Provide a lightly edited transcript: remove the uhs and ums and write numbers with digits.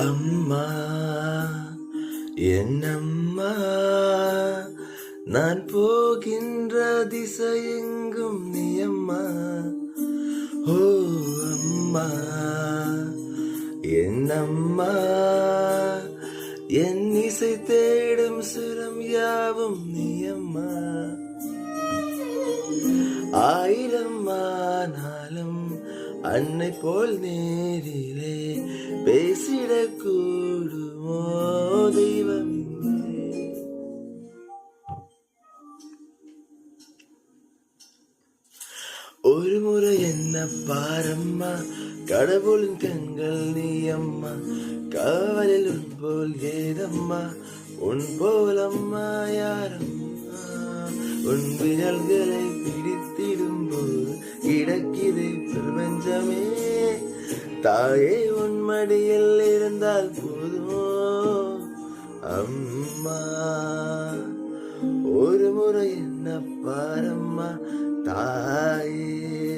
அம்மா என் அம்மா, நான் போகின்ற திசையெங்கும் நீ அம்மா. ஓ அம்மா என் அம்மா, என் இசை தேடும் சுரம் யாவும் நீ அம்மா. ஆயிரம் ஆனாலும் அன்னை போல் நேரிலே பேசிடக்கூடுமோ தெய்வம். ஒரு முறை என்ன பாரம்மா, கடவுளின் கண்கள் நீ அம்மா. காவலில் உன் போல் ஏதம்மா, உன் போலம்மா யாரம்மா. உன் விரல்களை பிடித்திடும் போது கிடக்கிது பிரபஞ்சமே. தாயே உன் மடியில் இருந்தால் போதுமோ அம்மா. ஒரு முறை என்ன பாரம்மா தாயே.